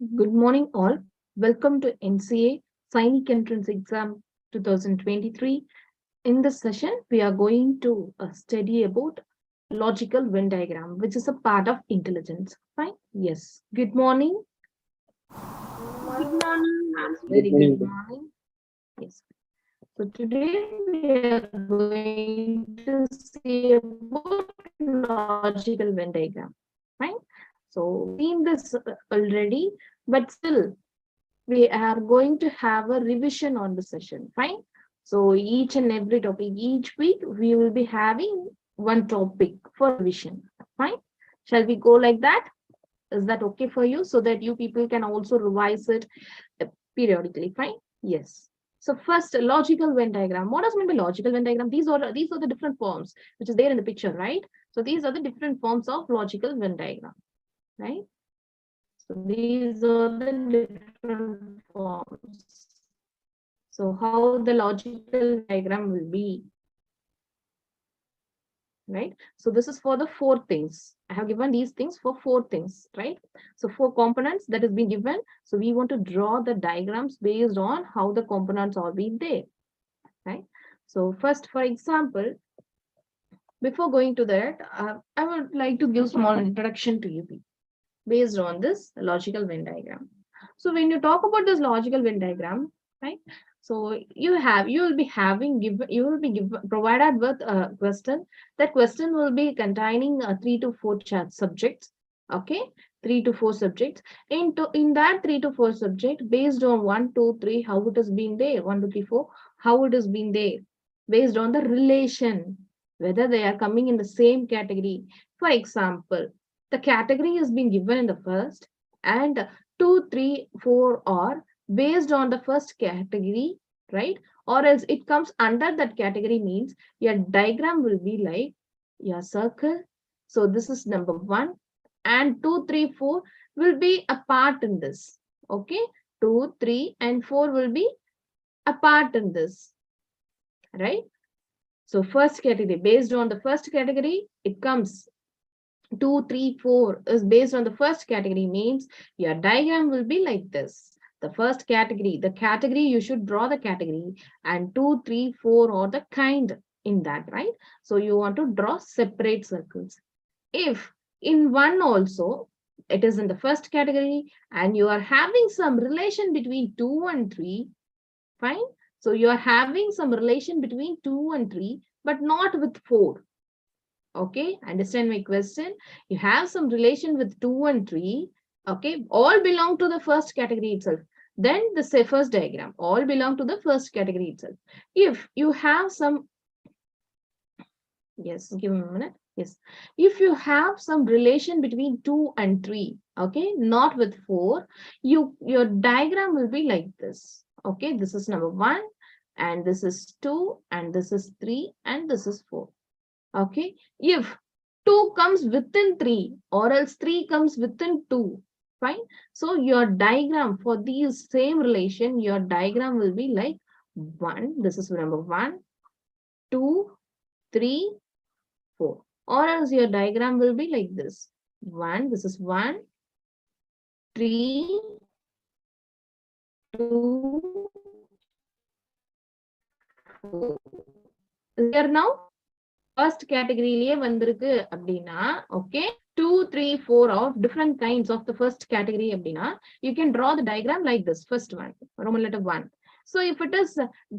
Good morning, all. Welcome to NCA Sainik Entrance Exam 2023. In this session, we are going to study about logical Venn diagram, which is a part of intelligence. Fine? Yes. Good morning. Good morning, ma'am. Very good morning. Yes. So today we are going to see about logical Venn diagram. Fine. So we have seen this already, but still we are going to have a revision on the session. Fine. So each and every topic, each week, we will be having one topic for revision. Fine. Shall we go like that? Is that okay for you? So that you people can also revise it periodically. Fine. Yes. So first, logical Venn diagram. What does mean by logical Venn diagram? These are the different forms which is there in the picture, right? So these are the different forms of logical Venn diagram, right? So these are the different forms. So how the logical Venn diagram will be, right? So this is for the four things. I have given these things for four things, right? So four components that has been given. So we want to draw the diagrams based on how the components are being there, right? So first, for example, before going to that, I would like to give small introduction to you based on this logical Venn diagram. So when you talk about this logical Venn diagram, right? So you will be having provided with a question. That question will be containing 3 to 4 subjects. Okay, 3 to 4 subjects. In that 3 to 4 subject, based on 1, 2, 3, how it has been there, 1, 2, 3, 4, how it has been there, based on the relation, whether they are coming in the same category. For example, the category has been given in the first, and 2, 3, 4 are based on the first category, right? Or else it comes under that category, means your diagram will be like your circle. So this is number 1, and 2, 3, 4 will be a part in this. Okay, 2, 3, and 4 will be a part in this, right? So first category, based on the first category, it comes 2, 3, 4 is based on the first category, means your diagram will be like this. The first category, the category, you should draw the category, and 2, 3, 4 are the kind in that, right? So you want to draw separate circles. If in one also, it is in the first category and you are having some relation between 2 and 3, fine. So you are having some relation between 2 and 3, but not with 4. Okay, understand my question? You have some relation with 2 and 3. Okay, all belong to the first category itself. Then the first diagram, all belong to the first category itself. If you have some, yes, give me a minute. Yes, if you have some relation between 2 and 3, okay, not with 4, your diagram will be like this. Okay, this is number 1, and this is 2, and this is 3, and this is 4. Okay, if 2 comes within 3 or else 3 comes within 2, fine. So your diagram for these same relation, your diagram will be like 1, this is number 1, 2, 3, 4, or else your diagram will be like this. 1, this is 1, 3, 2, 4. Is there now? First category வந்திருக்கு அப்படின்னா, okay, 2, 3, 4 of different kinds of the first category அப்படின்னா, you can draw the diagram like this. First one, Roman letter 1. So if it is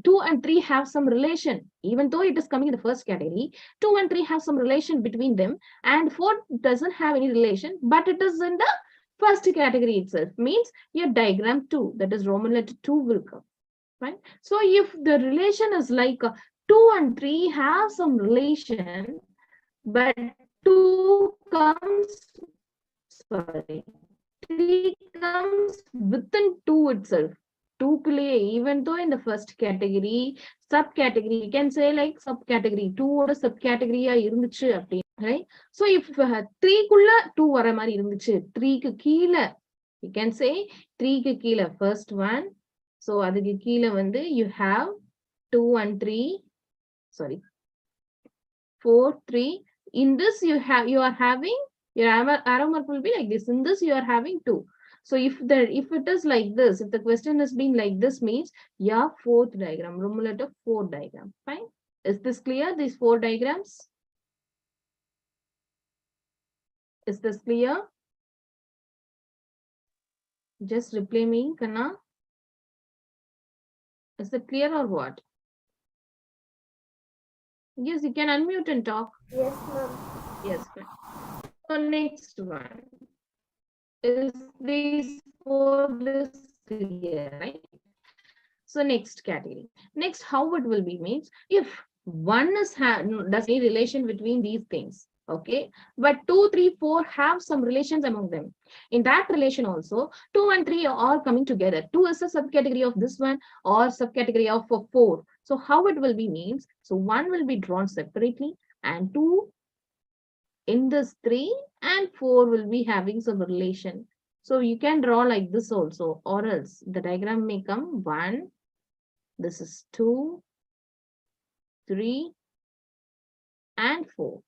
2 and 3 have some relation, even though it is coming in the first category, 2 and 3 have some relation between them, and 4 doesn't have any relation, but it is in the first category itself, means your diagram 2, that is Roman letter 2 will come. Right? So if the relation is like 2 and 3 have some relation, but 2 comes, sorry, 3 comes within 2 itself. 2 even though in the first category, subcategory, you can say like subcategory, 2 or subcategory இருந்துச்சு அப்படி, right? So if 3 குள்ள 2 வர மாதிரி இருந்துச்சு, 3 க்கு கீழ, you can say 3 க்கு கீழ first one. So அதுக்கு கீழ வந்து you have 2 and 3, sorry, 4, 3. In this you are having your arrow mark will be like this. In this you are having 2. So if it is like this, if the question has been like this means, yeah, fourth diagram, Roman letter 4 diagram. Fine. Is this clear? These 4 diagrams? Is this clear? Just reply me, Kanna. Is it clear or what? Yes, you can unmute and talk. Yes, ma'am. Yes, fine. So next one is these 4 this clear, right? So next category. Next, how it will be means if one is does any relation between these things, okay, but 2, 3, 4 have some relations among them. In that relation also, 2 and 3 are all coming together. 2 is a subcategory of this one or subcategory of 4. So how it will be means, so 1 will be drawn separately and 2 in this 3 and 4 will be having some relation. So you can draw like this also, or else the diagram may come 1. This is 2, 3, and 4.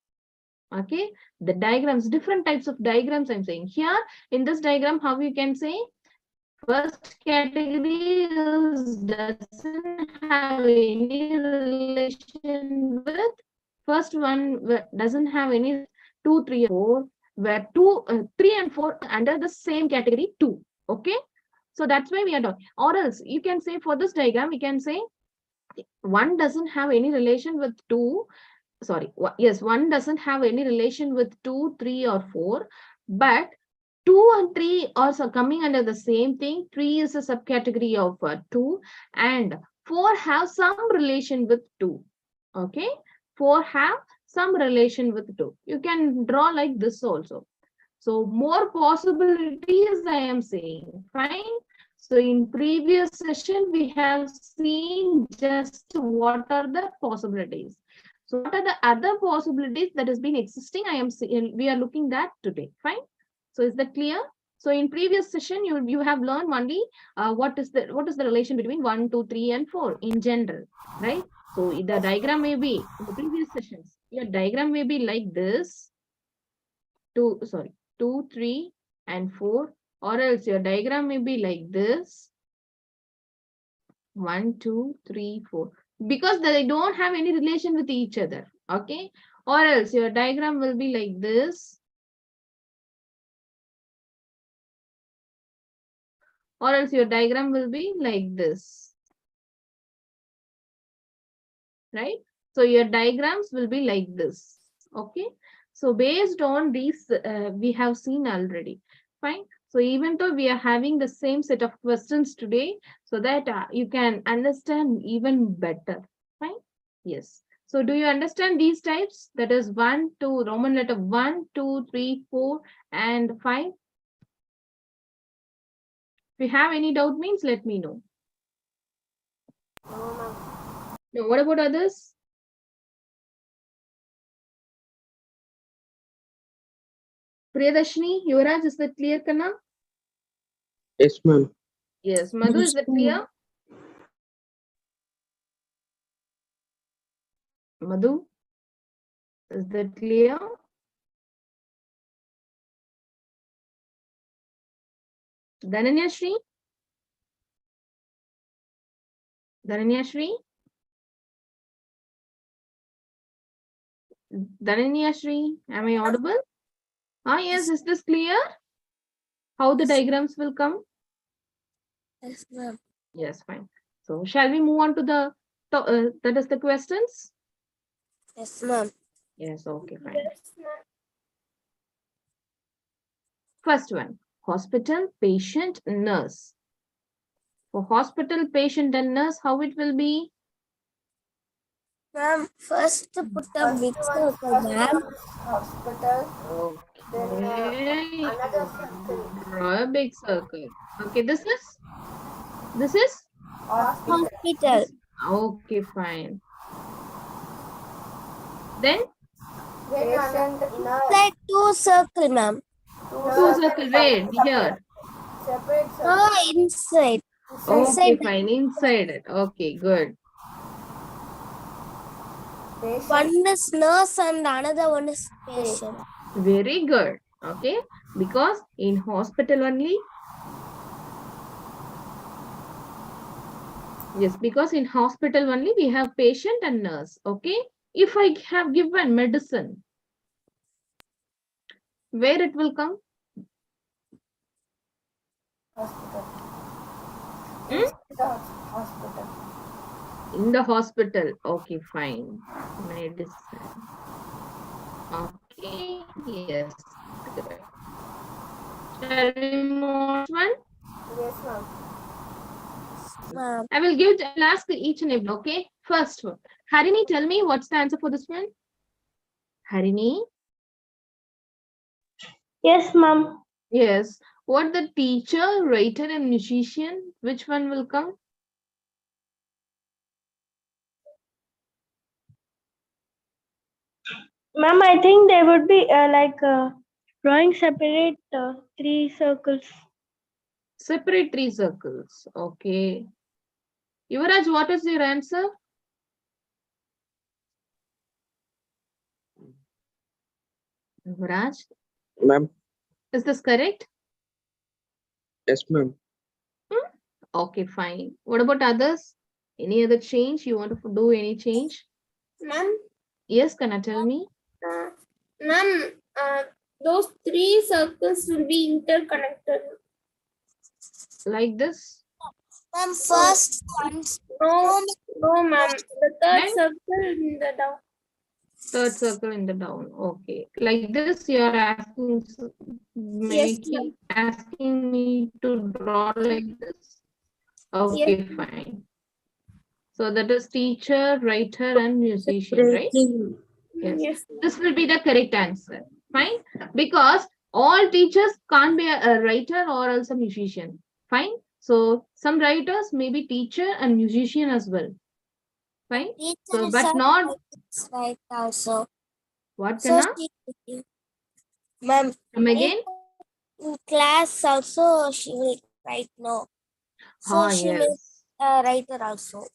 Okay, the diagrams, different types of diagrams I'm saying. Here, in this diagram, how you can say? First category is doesn't have any relation with, first one doesn't have any 2, 3, 4, where 3 and 4 under the same category 2. Okay, so that's why we are talking. Or else you can say for this diagram, we can say 1 doesn't have any relation with 2. Sorry, yes, 1 doesn't have any relation with 2, 3, or 4, but 2 and 3 are coming under the same thing. 3 is a subcategory of 2 and 4 have some relation with 2. Okay, 4 have some relation with 2. You can draw like this also. So more possibilities I am saying. Fine. So in previous session, we have seen just what are the possibilities. So what are the other possibilities that has been existing? We are looking that today. Fine. So is that clear? So in previous session, you have learned only what is the relation between 1, 2, 3, and 4 in general, right? So the diagram may be in the previous sessions. Your diagram may be like this. 2, 3, and 4, or else your diagram may be like this. 1, 2, 3, 4, because they don't have any relation with each other. Okay, or else your diagram will be like this, or else your diagram will be like this, right? So your diagrams will be like this. Okay, so based on these, we have seen already. Fine. So even though we are having the same set of questions today, so that you can understand even better. Fine. Yes. So do you understand these types? That is 1, 2, Roman letter 1, 2, 3, 4, and 5. If you have any doubt means let me know. No, ma'am. No, what about others? Priyadashini, Yuvraj, is that clear, Kanna? Yes, ma'am. Yes. Madhu, is that clear? Madhu, is that clear? Dhananya Shri? Dhananya Shri? Dhananya Shri, am I audible? Ah, yes, is this clear? How the diagrams will come? Yes, ma'am. Yes, fine. So, shall we move on to the that is the questions? Yes, ma'am. Yes, okay, fine. Yes, ma'am. First one, hospital, patient, nurse. For hospital, patient, and nurse, how it will be? Ma'am, first put a big circle, ma'am. Hospital. Okay. Another circle. Draw a big circle. Okay, this is? Hospital. Okay, fine. Then? Patient in a like 2 circle, ma'am. 2 circle, where? Here. Separate circle. No, inside. Okay, fine. Inside it. Okay, good. One is nurse and another one is patient. Very good. Okay, because in hospital only Yes, because in hospital only we have patient and nurse. Okay. If I have given medicine, where it will come? Hospital. Hmm? In the hospital. In the hospital. Okay, fine. Medicine. Okay, yes, correct. Shall we move on to next one? Yes, ma'am. I will give. I will ask each and every. Okay, first one. Harini, tell me what's the answer for this one. Harini. Yes, ma'am. Yes. What the teacher, writer, and musician? Which one will come? Ma'am, I think there would be drawing separate three circles. Separate three circles. Okay. Yuvraj, what is your answer? Yuvraj, Ma'am. is this correct? Yes, ma'am. Hmm? Okay, fine. What about others? Any other change? You want to do any change? Ma'am, Yes, can I tell me? ma'am, those three circles will be interconnected. Like this? Ma'am, first one. No, no, ma'am. The third Then circle in the down. third circle in the down. Okay. Like this, you are asking, Yes, ma'am. asking me to draw like this. Yes, Okay, fine. So that is teacher, writer, and musician, right? Breaking. Yes. yes. This will be the correct answer. Fine. Because all teachers can't be a writer or else a musician. Fine. So some writers may be teacher and musician as well. Fine. So, Teachers but are not right also. what So Kana? she, ma'am, Come again? in class also she will write no. So Ah, she made yes. a writer also.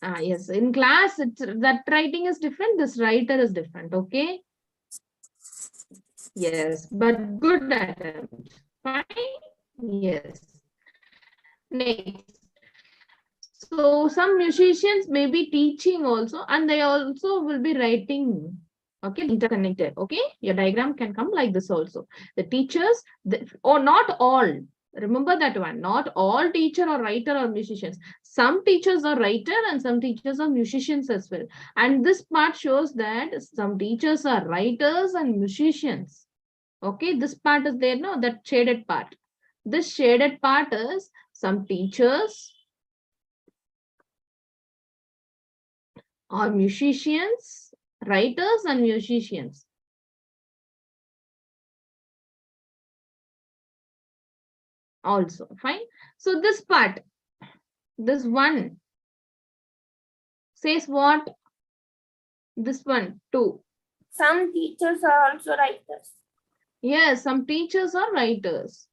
Ah, yes. In class, that writing is different. This writer is different. Okay. Yes, but good attempt. Fine. Yes. Next. So some musicians may be teaching also, and they also will be writing. Okay, interconnected. Okay, your diagram can come like this also. The teachers, or not all. Remember that one. Not all teacher or writer or musicians. Some teachers are writer and some teachers are musicians as well. And this part shows that some teachers are writers and musicians. Okay, this part is there, no? That shaded part. This shaded part is some teachers or musicians, writers and musicians. Also, fine. So this part, this one says what? This one, two. Some teachers are also writers. Yes, some teachers are writers.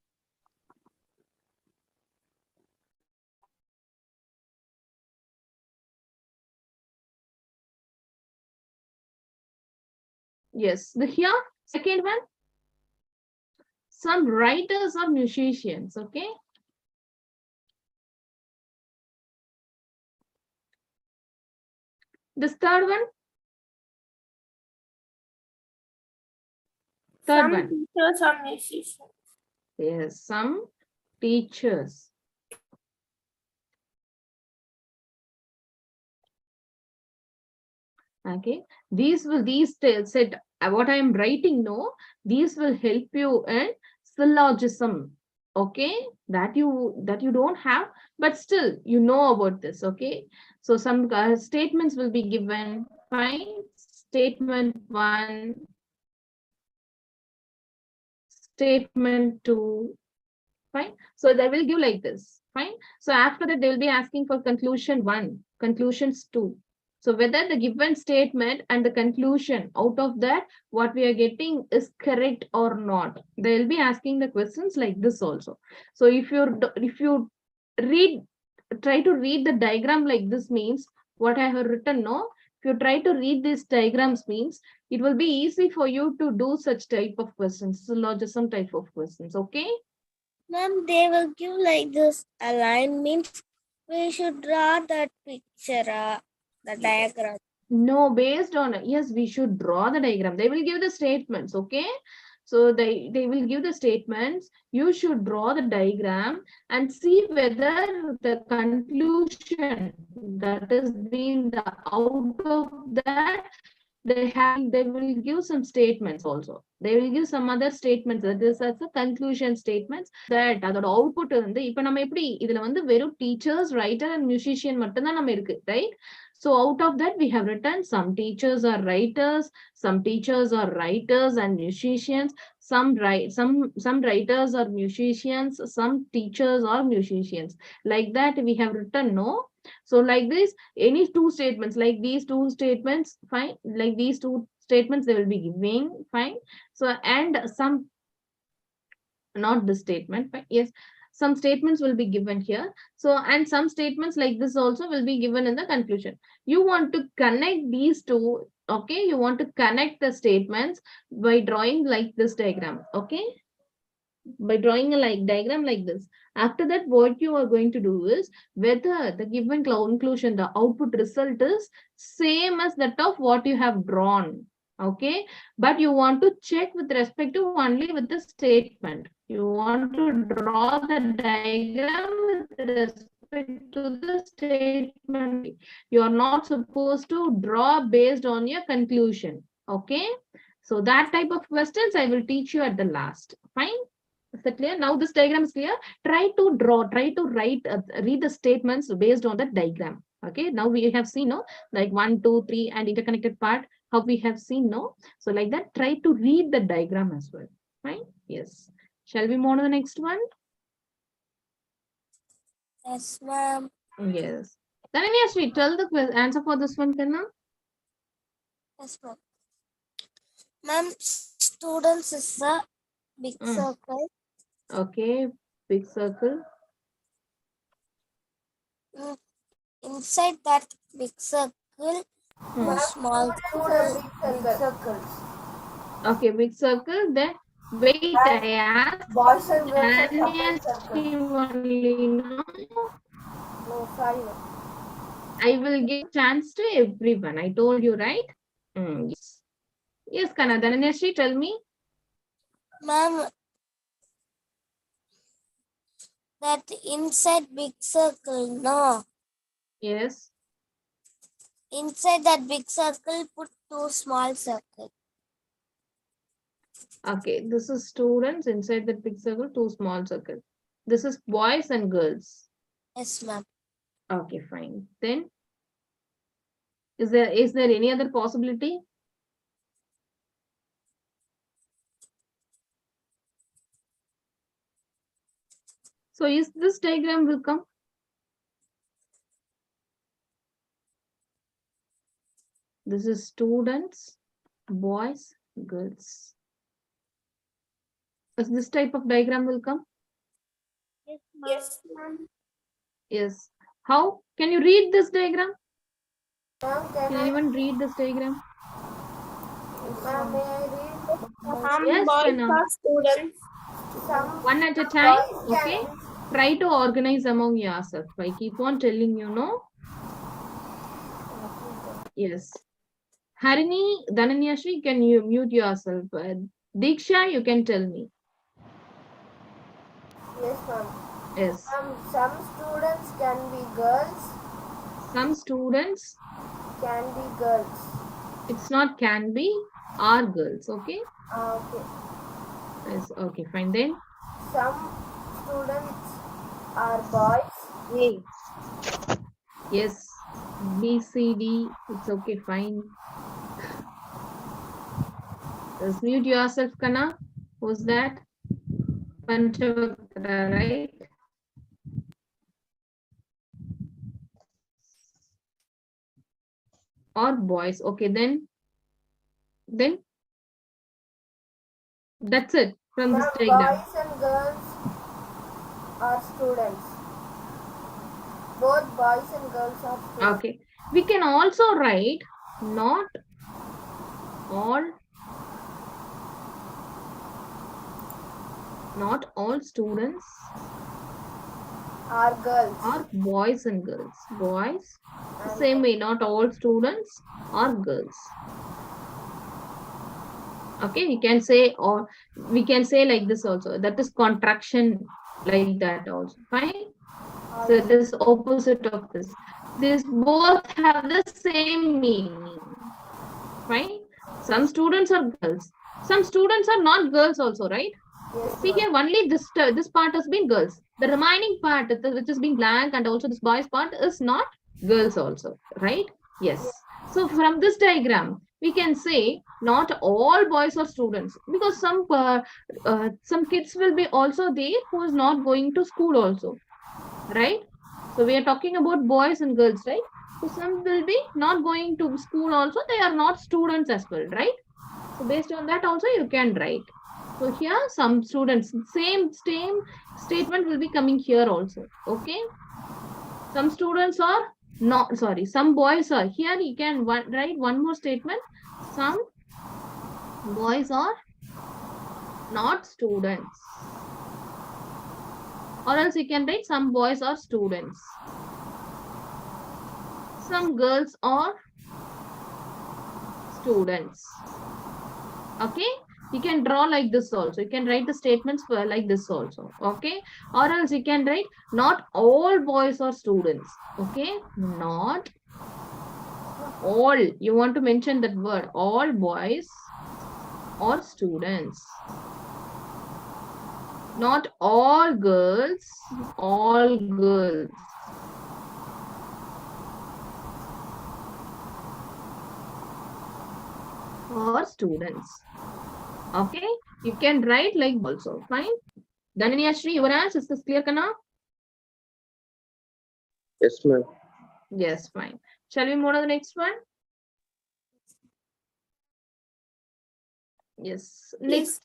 Yes, the here, second one, some writers are musicians, okay? This third one, third Some one. teachers are musicians. Yes, some teachers. Okay, these said what I am writing, no, these will help you in syllogism. Okay, that you don't have, but still you know about this. Okay, so some statements will be given. Fine. Statement one, statement two. Fine. So they will give like this. Fine. So after that, they will be asking for conclusion one, conclusions two. So whether the given statement and the conclusion out of that, what we are getting is correct or not. They will be asking the questions like this also. So if you read, try to read the diagram like this means what I have written, no? If you try to read these diagrams means it will be easy for you to do such type of questions, syllogism type of questions. Okay. Ma'am, they will give like this. A line means We should draw that picture, the diagram. No, based on, yes, we should draw the diagram. They will give the statements, okay? So they will give the statements. You should draw the diagram and see whether the conclusion that is being the out of that they will give some statements also. They will give some other statements. That is as a conclusion statements that அதோட output வந்து இப்ப நம்ம எப்படி இதுல வந்து வெறும் teachers writer and musician மட்டும் தான் நம்ம இருக்கு, right? So out of that, we have written some teachers are writers, some teachers are writers and musicians, some writers are musicians, some teachers are musicians. Like that, we have written, no? So like this, any two statements, like these two statements, fine. Like these two statements, they will be giving, fine. So and some, not this statement, but yes, some statements will be given here. So and some statements like this also will be given in the conclusion. You want to connect these two, okay? You want to connect the statements by drawing like this diagram, okay? By drawing a like diagram like this. After that, what you are going to do is whether the given conclusion, the output result is same as that of what you have drawn, okay? But you want to check with respect to only with the statement. You want to draw the diagram with respect to the statement. You are not supposed to draw based on your conclusion, okay? So that type of questions I will teach you at the last, fine? Is that clear? Now this diagram is clear. Try to draw, try to write, read the statements based on the diagram. Okay, now we have seen, no, like 1, 2, 3 and interconnected part, how we have seen, no? So like that, try to read the diagram as well. Fine? Yes. Shall we move on to the next one? Yes, ma'am. Yes. Then yes, we tell the answer for this one, Kanna. Yes, ma'am. Ma'am, students is a big circle. Okay, big circle. Inside that big circle, small circles. Okay, big circle. Then wait, I asked. Boys and girls are separate circles. Only, no? No, sorry. I will give chance to everyone. I told you, right? Yes. Yes, Kana. Dhananyashri, tell me. Ma'am, that inside big circle, no. Yes. Inside that big circle, put 2 small circles. Okay, this is students inside that big circle, 2 small circles. This is boys and girls. Yes, ma'am. Okay, fine. Then, is there any other possibility? So, is this diagram will come? This is students, boys, girls. Is this type of diagram will come? Yes, ma'am. Yes, ma'am. Yes. How? Can you read this diagram? Ma'am, Can anyone read this diagram? Ma'am, may I read? Yes, Kana. Students. Some One at a time, boys okay? Try to organize among yourself. I keep on telling you, no? Yes. Harini, Dhananyashri, can you mute yourself? Diksha, you can tell me. Yes, ma'am. Yes. Some students can be girls. Some students, Can be girls. it's not can be, are girls, okay? Okay. Yes, okay, fine then. Some students are boys. Hey. Yes. B, C, D, it's okay, fine. Just mute yourself, Kana. Who's that? Panchavakra, right? Or boys. Okay, then that's it from this Ma'am, diagram. boys and girls are students. Both boys and girls are students. Okay. We can also write not all students are girls. are boys and girls. Boys, And same way, not all students are girls. Okay, we can say, or we can say like this also. That is contraction, like that also. Fine. So it is opposite of this. These both have the same meaning. Fine. Some students are girls. Some students are not girls also, right? yes, See here, ma'am. only this part has been girls. The remaining part, which is being blank, and also this boys part is not girls also, right? Yes. So from this diagram, we can say not all boys are students, because some kids will be also there who is not going to school also, right? So we are talking about boys and girls, right? So some will be not going to school also. They are not students as well, right? So based on that also you can write. So here some students, same statement will be coming here also. Okay. Some students are not, sorry, some boys are here. You can write one more statement. Some boys are not students. Or else you can write some boys are students. Some girls are students. Okay, you can draw like this also. You can write the statements for like this also. Okay, or else you can write not all boys are students. Okay, not all. You want to mention that word, all boys or students. Not all girls, all girls. Or students. Okay, you can write like also. Fine. Dhanani Ashri, your answer is this clear, Kana? Yes, ma'am. Yes, fine. Shall we move on to the next one? Yes. Next,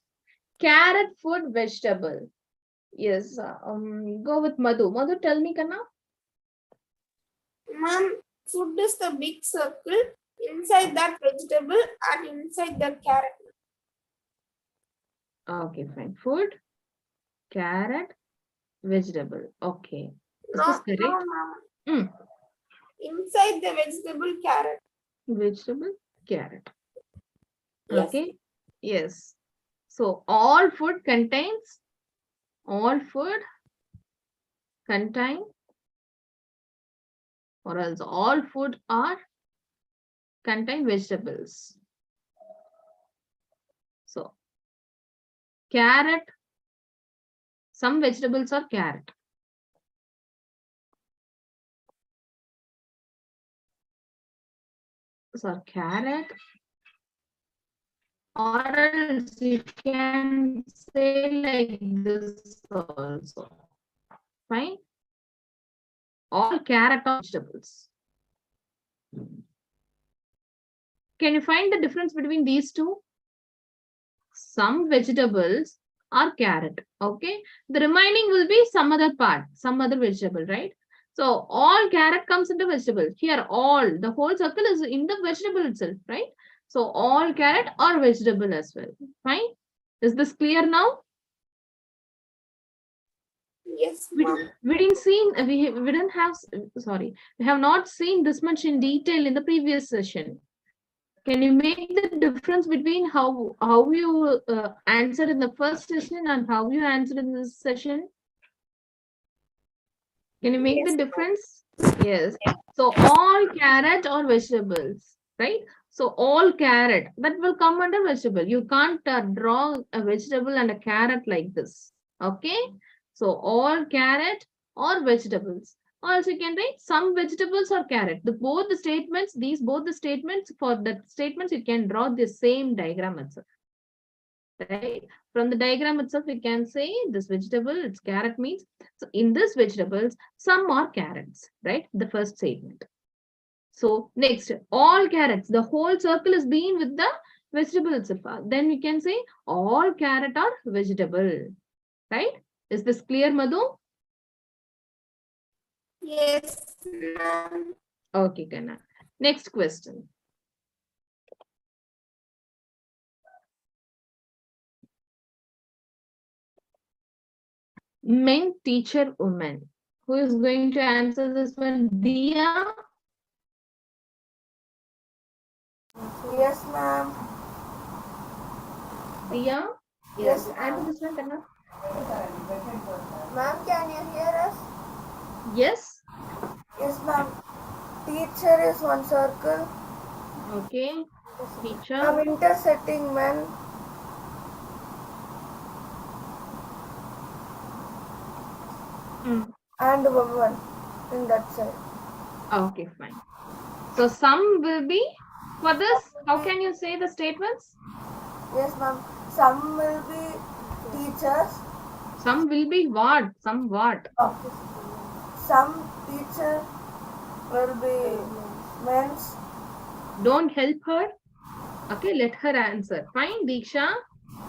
carrot, food, vegetable. Yes. Go with Madhu. Madhu, tell me, Kana. Ma'am, food is the big circle. Inside that vegetable and inside that carrot. Okay, fine. Food, carrot, vegetable. Okay. Is this No, correct? ma'am. Mm. Inside the vegetable carrot. Vegetable, carrot. Yes. Okay. Yes. So all food contain, or else all food are contain vegetables. So carrot, some vegetables are carrot. So carrot, or else you can say like this also. Fine. All carrot or vegetables. Can you find the difference between these two? Some vegetables are carrot. Okay. The remaining will be some other part, some other vegetable, right? So all carrot comes into vegetable. Here, all, the whole circle is in the vegetable itself, right? So all carrot or vegetable as well. Fine. Is this clear now? Yes, ma'am. We didn't see, we didn't have, sorry, we have not seen this much in detail in the previous session. Can you make the difference between how you answered in the first session and how you answered in this session? Can you make the difference? Yes. So all carrot or vegetables, right? So all carrot, that will come under vegetable. You can't draw a vegetable and a carrot like this. Okay. So all carrot or vegetables. Also, you can write some vegetables or carrot. Both the statements, both the statements, for the statements, you can draw the same diagram itself. Right? From the diagram itself, we can say this vegetable, it's carrot means. So in this vegetables, some are carrots, right? The first statement. So next, all carrots, the whole circle is being with the vegetable itself. Then we can say all carrot are vegetable, right? Is this clear, Madhu? Yes, ma'am. Okay, Kana. Next question. Men, teacher, woman. Who is going to answer this one? Dia? Yes, ma'am. Dia? Yes, Answer this one, Kanna. Ma'am, can you hear us? Yes. Yes, ma'am. Teacher is one circle. Okay. Teacher. I'm intersecting men and women in that side. Okay, fine. So some will be for this. How can you say the statements? Yes, ma'am. Some will be teachers. Some will be what? Some what? Oh. Some teacher will be men's. Don't help her. Okay, let her answer. Fine, Diksha.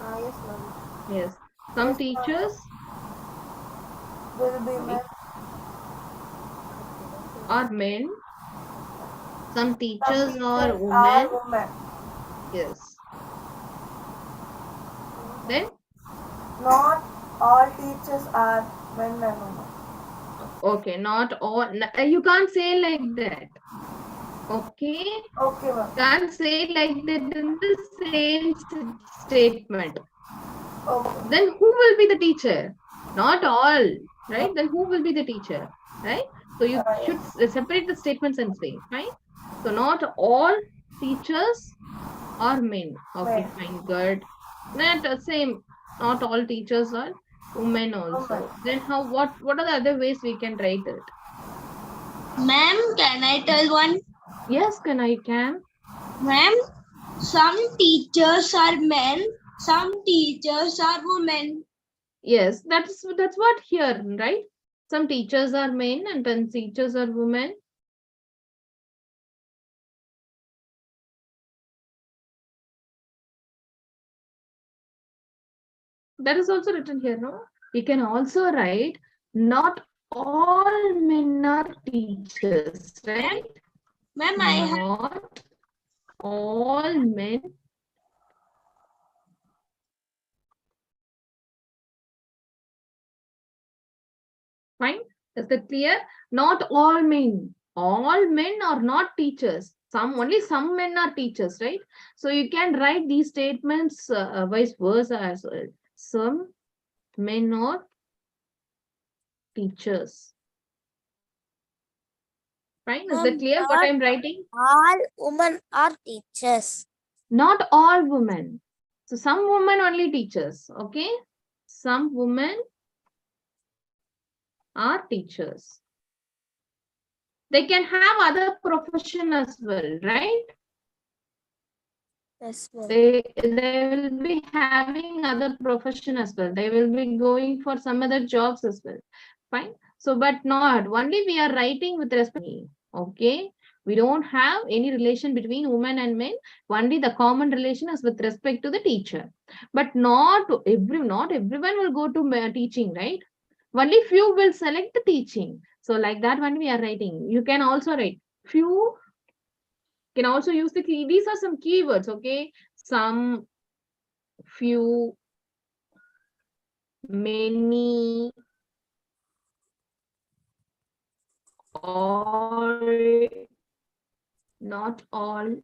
Yes, ma'am. Yes. Some Yes, teachers will be men. are men. Some Some teachers are teachers women. are women. Yes. Then? Not all teachers are men and women. Okay, not all. You can't say like that. Okay? Okay, ma'am. Can't say like that in the same statement. Okay. Then who will be the teacher? Not all, right? Then who will be the teacher, right? So you should separate the statements and say, fine. So not all teachers are men. Okay, Men. fine, good. Not the same. Not all teachers are women also. Then what are the other ways we can write it? Ma'am, can I tell one? Yes, can. Ma'am, some teachers are men, some teachers are women. Yes, that's what here, right? Some teachers are men and some teachers are women. That is also written here, no? You can also write, not all men are teachers, right? Ma'am, I have Not all men. Fine. Is that clear? Not all men. All men are not teachers. Only some men are teachers, right? So you can write these statements vice versa as well. Some men are teachers. Fine. Is that clear what I'm writing? all women are teachers. Not all women. So some women only teachers. Okay. Some women are teachers. They can have other profession as well, right? Yes, ma'am. They will be having other profession as well. They will be going for some other jobs as well. Fine. So, but not only we are writing with respect to me. Okay. We don't have any relation between women and men. Only the common relation is with respect to the teacher. But not everyone will go to teaching, right? Only few will select the teaching. So like that one we are writing. You can also write few. Can also use the key. These are some keywords. Okay. Some, few, many, all, not all,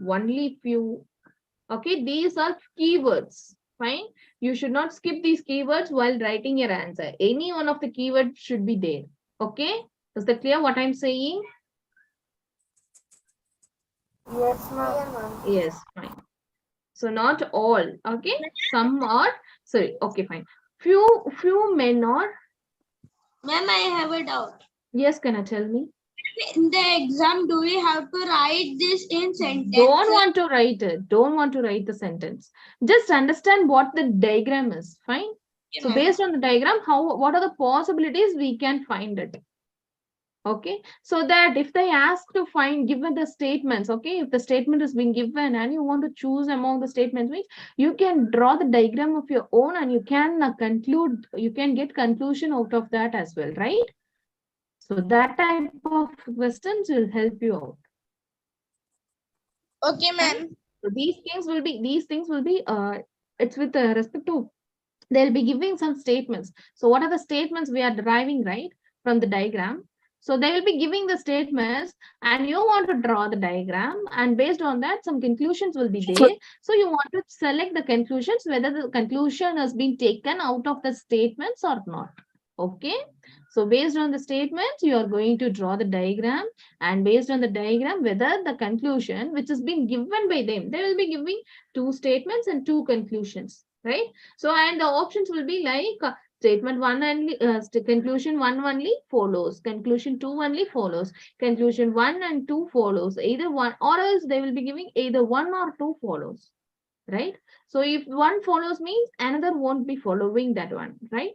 only few. Okay, these are keywords. Fine. You should not skip these keywords while writing your answer. Any one of the keywords should be there. Okay. Is that clear what I'm saying? Yes, ma'am. Yes, fine. So not all. Okay. Some are, sorry. Okay, fine. Few men are. Ma'am, I have a doubt. Yes, can I tell me? In the exam, do we have to write this in sentence? Don't want to write it. Don't want to write the sentence. Just understand what the diagram is. Fine. Okay, So ma'am. based on the diagram, what are the possibilities we can find it? Okay. So that if they ask to given the statements, okay, if the statement is being given and you want to choose among the statements, you can draw the diagram of your own and you can you can get conclusion out of that as well, right? So that type of questions will help you out. Okay, ma'am. So these things will be it's with respect to they'll be giving some statements. So what are the statements we are deriving, right, from the diagram? So they will be giving the statements and you want to draw the diagram, and based on that some conclusions will be there. So you want to select the conclusions, whether the conclusion has been taken out of the statements or not. Okay, so based on the statements you are going to draw the diagram, and based on the diagram whether the conclusion which is being given by them, they will be giving two statements and two conclusions, right? So, and the options will be like statement one only, conclusion one only follows, conclusion two only follows, conclusion one and two follows, either one, or else they will be giving either one or two follows, right? So, if one follows means another won't be following that one, right?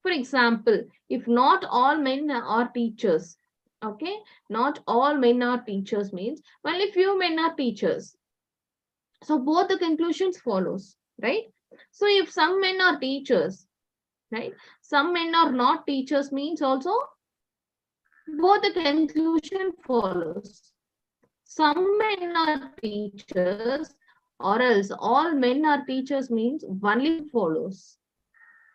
For example, if not all men are teachers, okay, not all men are teachers means only few men are teachers. So both the conclusions follows, right? So if some men are teachers, right? Some men are not teachers means also both the conclusion follows. Some men are teachers or else all men are teachers means only follows.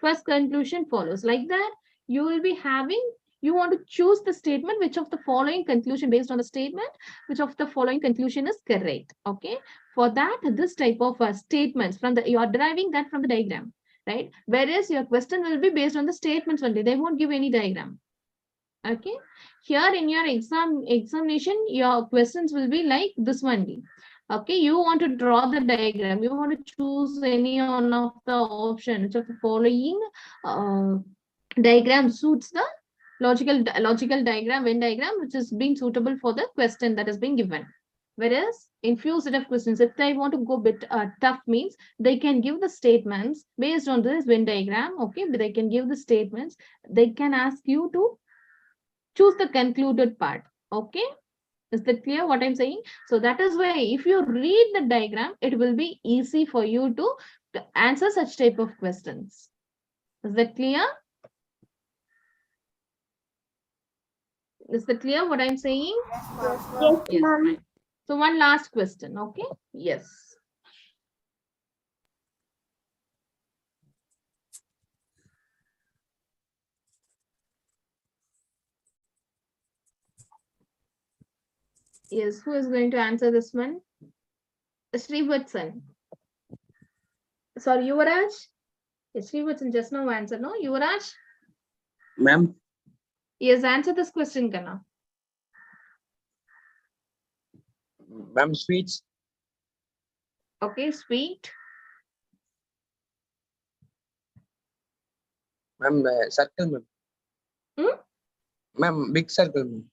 First conclusion follows. Like that, you will be having, you want to choose the statement which of the following conclusion, based on the statement which of the following conclusion is correct. Okay, for that this type of statements from the, you are deriving that from the diagram, right? Whereas your question will be based on the statements only, they won't give any diagram. Okay, here in your examination your questions will be like this only. Okay, you want to draw the diagram, you want to choose any one of the option which of the following uh, diagram suits the logical diagram, Venn diagram, which is being suitable for the question that is being given. Whereas in few set of questions, if they want to go bit tough means they can give the statements based on this Venn diagram. Okay, but they can give the statements, they can ask you to choose the concluded part. Okay, is that clear what I'm saying? So that is why if you read the diagram, it will be easy for you to answer such type of questions. Is that clear? Is that clear what I'm saying? Yes, Yes, ma'am. Yes. ma'am. Fine. So one last question. Okay. Yes. Yes. Who is going to answer this one? Srivatsan. Sorry, Yuvaraj. Yes, Srivatsan just now answered. No, Yuvaraj. Ma'am, Yes, answer this question, Kana. ma'am, sweets. Okay, sweet. Ma'am, circle, ma'am. Hmm? Ma'am, big circle, ma'am.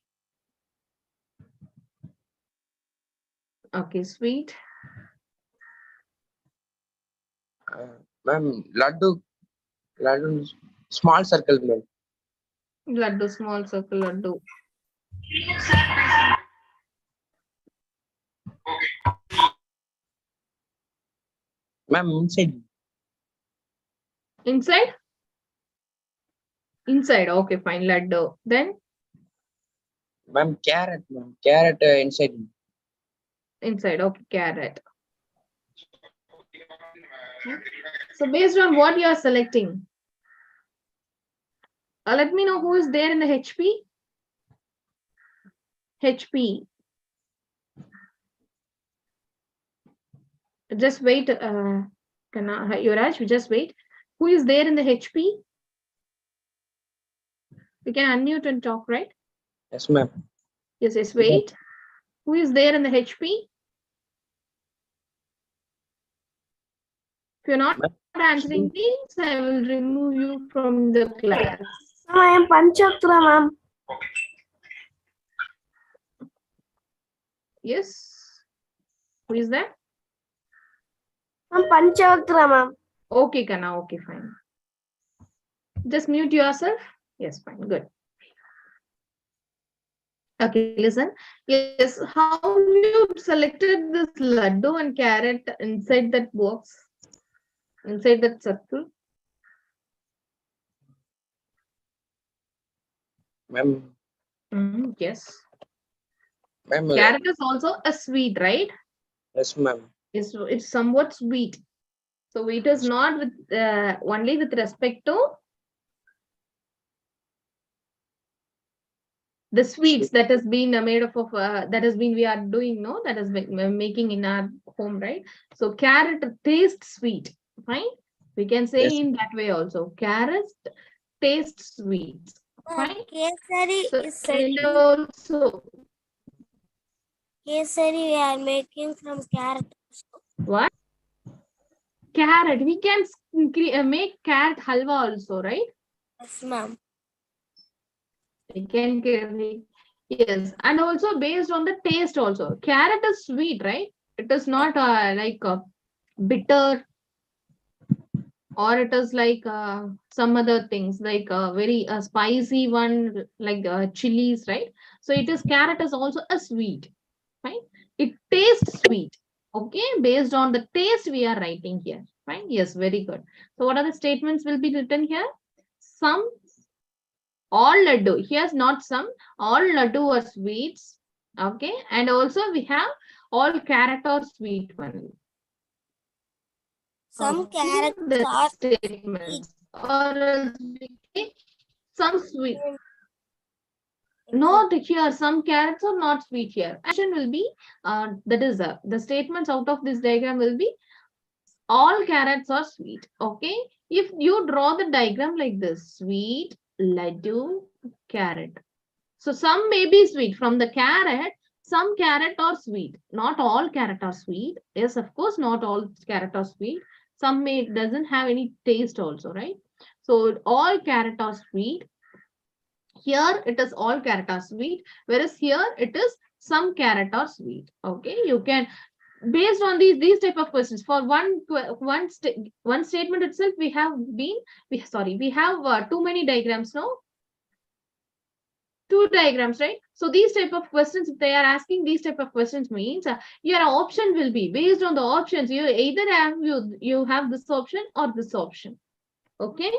Okay, sweet. Ma'am, laddu, small circle, ma'am. Laddu, small circle laddu. Ma'am, inside. Inside? Inside. Okay, fine. Laddu. Then Ma'am, carrot, ma'am. Carrot inside. inside. Okay, carrot. So based on what you are selecting, let me know who is there in the HP. HP. Just wait. Yuvraj, just wait. Who is there in the HP? We can unmute and talk, right? Yes, ma'am. Yes, yes, wait. Who is there in the HP? If you're not answering, please, I will remove you from the class. I am Panchakra, ma'am. Yes. Who is that? I'm Panchakra, ma'am. Okay, Kana. Okay, fine. Just mute yourself. Yes, fine. Good. Okay, listen. Yes, how you selected this laddu and carrot inside that box, inside that circle? Ma'am, Yes. ma'am. Carrot is also a sweet, right? Yes, ma'am. It's somewhat sweet. So it is not with only with respect to the sweets that has been made up of that has been we are doing, no, that has been making in our home, right? So carrot tastes sweet, fine. We can say Yes. in that way also. Carrot tastes sweet, fine. Kesari So is and setting. also Kesari we are making from carrot. what? Carrot. We can make carrot halwa also, right? Yes, ma'am. We can carry. Yes, and also based on the taste also. Carrot is sweet, right? It is not like bitter, or it is like some other things like very spicy one like chilies, right? So it is carrot is also a sweet, right? It tastes sweet. Okay, based on the taste we are writing here, fine. Yes, very good. So what are the statements will be written here? Some, all laddu, here's not some, all laddu are sweets. Okay, and also we have all carrot or sweet only. Some Okay, carrots the are statements, or else we say some sweet. sweet. Not here, some carrots are not sweet here. Action will be that is the statements out of this diagram will be all carrots are sweet. Okay, if you draw the diagram like this, sweet, laddu, carrot. So some may be sweet from the carrot. Some carrot are sweet. Not all carrot are sweet. Yes, of course, not all carrot are sweet. Some may doesn't have any taste also, right? So all carrot are sweet. Here it is all carrot are sweet, whereas here it is some carrot are sweet. Okay, you can based on these type of questions for one statement itself we have been we have too many diagrams now, two diagrams, right? So these type of questions, if they are asking these type of questions means your option will be based on the options. You either have you have this option or this option. Okay,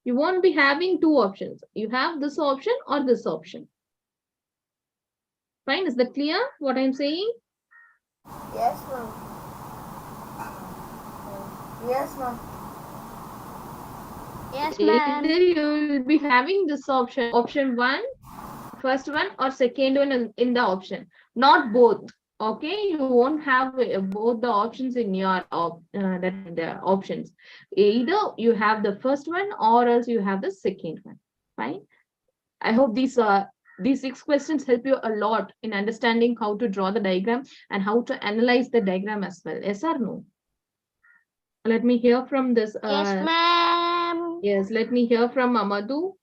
you won't be having two options. You have this option or this option. Fine, is that clear what I'm saying? Yes, ma'am. Yes, ma'am. Yes, Either ma'am. you will be having this option one, first one or second one in the option, not both. Okay, you won't have both the options in your that the options. Either you have the first one or else you have the second one. Fine. I hope these 6 questions help you a lot in understanding how to draw the diagram and how to analyze the diagram as well. Yes or no? Let me hear from this. Yes, ma'am. Yes, let me hear from Amadou.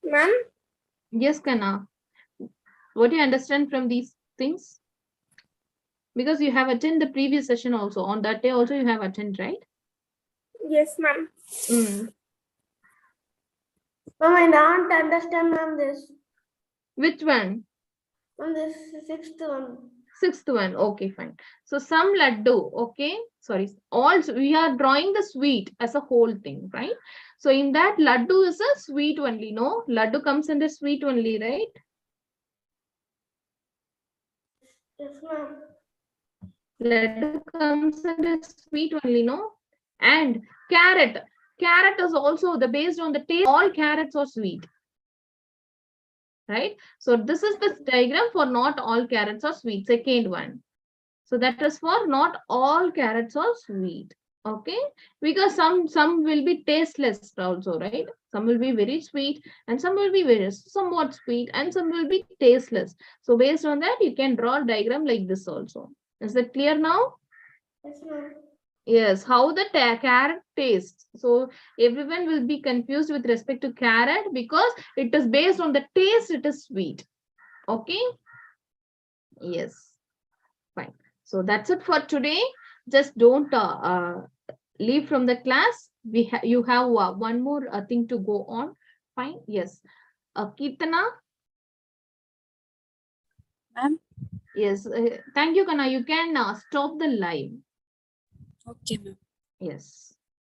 Ma'am, Yes, Kana. What do you understand from these things? Because you have attended the previous session also. On that day also you have attended, right? yes, ma'am. Mm. Ma'am, I don't understand, ma'am, this. Which one? Ma'am, this sixth one. Sixth one. Okay, fine. So some laddu. Okay. Sorry. Also, we are drawing the sweet as a whole thing, right? So in that laddu is a sweet only. No, laddu comes under sweet only, right? Yes, ma'am. Laddu comes under sweet only. No, and carrot. Carrot is also the based on the taste. All carrots are sweet. Right? So this is the diagram for not all carrots are sweet. Second one. So that is for not all carrots are sweet. Okay, because some will be tasteless also, right? Some will be very sweet and some will be very somewhat sweet and some will be tasteless. So based on that, you can draw a diagram like this also. Is that clear now? Yes, ma'am. Yes, how the carrot tastes. So everyone will be confused with respect to carrot because it is based on the taste, it is sweet. Okay. Yes. Fine. So that's it for today. Just don't leave from the class. You have one more thing to go on. Fine. Yes. Kirtana. Ma'am. Yes. Thank you, Kana. You can stop the live. Okay, ma'am. Yes.